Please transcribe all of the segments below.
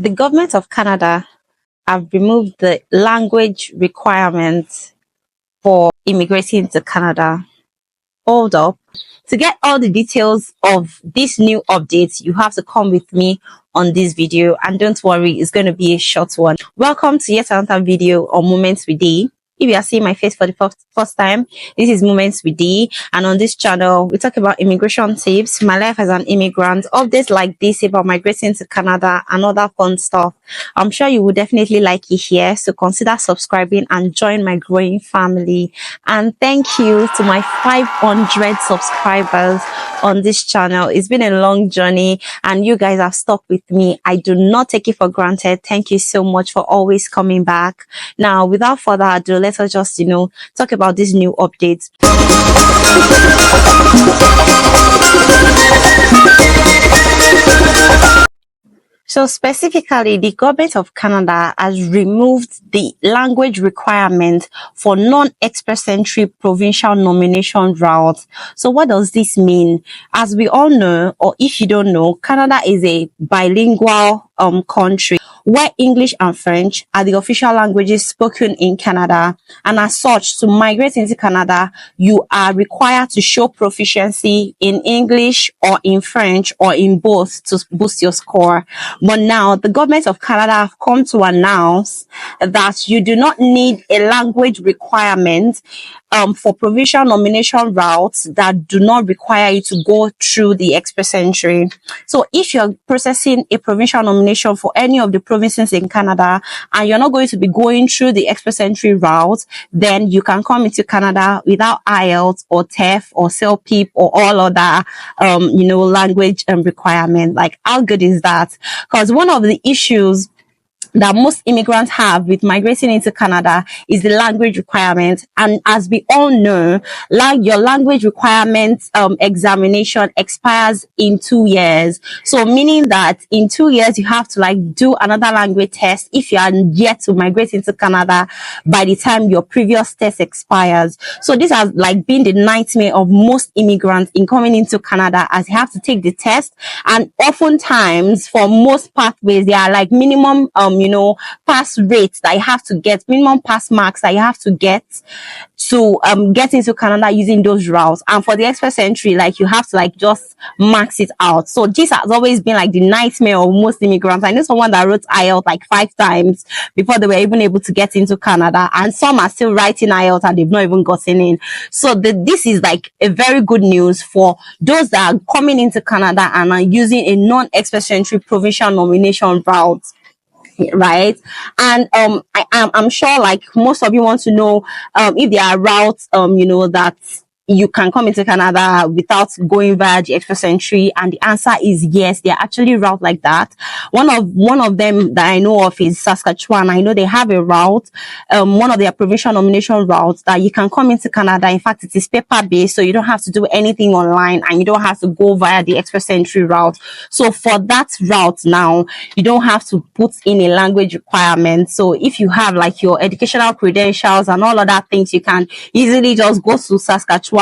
The government of Canada have removed the language requirements for immigrating to Canada. Hold up. To get all the details of this new update, you have to come with me on this video, and don't worry, it's going to be a short one. Welcome to yet another video on Moments with D. If you are seeing my face for the first time, this is Moments with D, and on this channel we talk about immigration tips, my life as an immigrant, updates like this about migrating to Canada, and other fun stuff. I'm sure you will definitely like it here, so consider subscribing and join my growing family. And thank you to my 500 subscribers on this channel. It's been a long journey and you guys have stuck with me. I do not take it for granted. Thank you so much for always coming back. Now, without further ado, let us just, talk about this new update. So specifically, the government of Canada has removed the language requirement for non-express entry provincial nomination routes. So what does this mean? As we all know, or if you don't know, Canada is a bilingual country where English and French are the official languages spoken in Canada. And as such, to migrate into Canada, you are required to show proficiency in English or in French or in both to boost your score. But now the government of Canada have come to announce that you do not need a language requirement for provincial nomination routes that do not require you to go through the express entry. So if you're processing a provincial nomination for any of the provinces in Canada and you're not going to be going through the express entry route, then you can come into Canada without Ielts or TEF or CELPIP or all other language requirement. Like, how good is that? Because one of the issues that most immigrants have with migrating into Canada is the language requirement. And as we all know, your language requirement examination expires in 2 years. So meaning that in 2 years, you have to do another language test if you are yet to migrate into Canada by the time your previous test expires. So this has been the nightmare of most immigrants in coming into Canada, as you have to take the test. And oftentimes for most pathways, there are minimum pass rates that you have to get, minimum pass marks that you have to get to get into Canada using those routes. And for the express entry, you have to just max it out. So this has always been the nightmare of most immigrants. I know someone that wrote IELTS 5 times before they were even able to get into Canada, and some are still writing IELTS and they've not even gotten in. So this is a very good news for those that are coming into Canada and are using a non-express entry provincial nomination route. Right. And I'm sure most of you want to know if there are routes that you can come into Canada without going via the express entry, and the answer is yes. There are actually routes like that. One of them that I know of is Saskatchewan. I know they have a route, one of their provincial nomination routes that you can come into Canada. In fact, it is paper based, so you don't have to do anything online and you don't have to go via the express entry route. So for that route now, you don't have to put in a language requirement. So if you have your educational credentials and all other things, you can easily just go to Saskatchewan,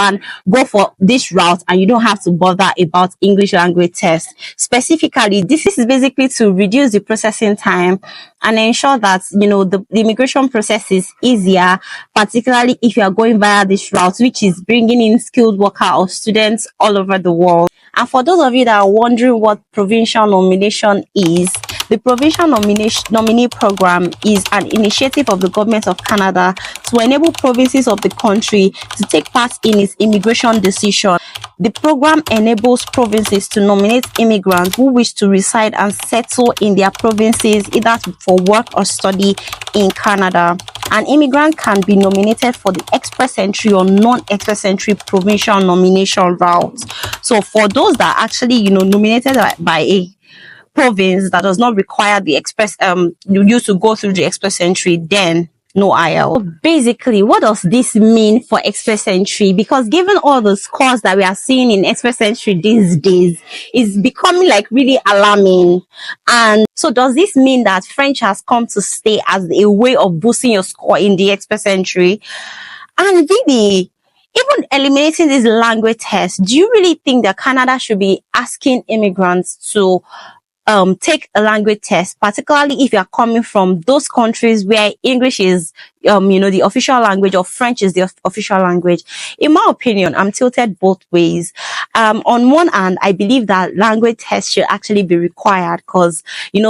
go for this route, and you don't have to bother about English language test. Specifically, this is basically to reduce the processing time and ensure that the immigration process is easier, particularly if you are going via this route, which is bringing in skilled worker or students all over the world. And for those of you that are wondering what provincial nomination is, the Provincial Nominee Program is an initiative of the Government of Canada to enable provinces of the country to take part in its immigration decision. The program enables provinces to nominate immigrants who wish to reside and settle in their provinces, either for work or study in Canada. An immigrant can be nominated for the express entry or non-express entry provincial nomination route. So for those that are actually, nominated by a province that does not require the express you to go through the express entry, then no IELTS. So basically, what does this mean for express entry? Because given all the scores that we are seeing in express entry these days, it's becoming really alarming. And so does this mean that French has come to stay as a way of boosting your score in the express entry? And really, even eliminating this language test, do you really think that Canada should be asking immigrants to take a language test, particularly if you are coming from those countries where English is the official language, or French is the official language. In my opinion, I'm tilted both ways. On one hand, I believe that language tests should actually be required, because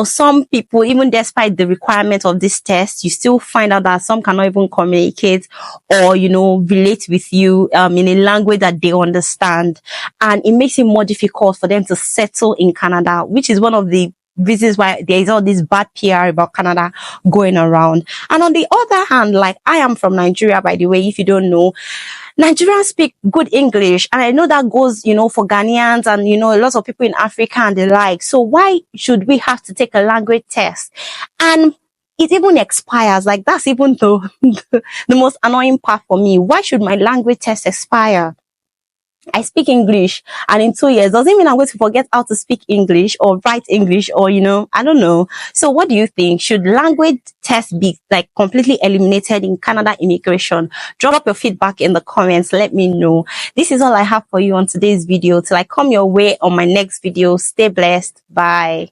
some people, even despite the requirement of this test, you still find out that some cannot even communicate or relate with you in a language that they understand, and it makes it more difficult for them to settle in Canada, which is one of the reasons why there is all this bad PR about Canada going around. And on the other hand, like, I am from Nigeria, by the way, if you don't know. Nigerians speak good English, and I know that goes, for Ghanaians and, lots of people in Africa and the like. So why should we have to take a language test? And it even expires. Like, that's even the most annoying part for me. Why should my language test expire? I speak English, and in 2 years, doesn't mean I'm going to forget how to speak English or write English, or, I don't know. So what do you think? Should language tests be like completely eliminated in Canada immigration? Drop your feedback in the comments. Let me know. This is all I have for you on today's video. Till I come your way on my next video. Stay blessed. Bye.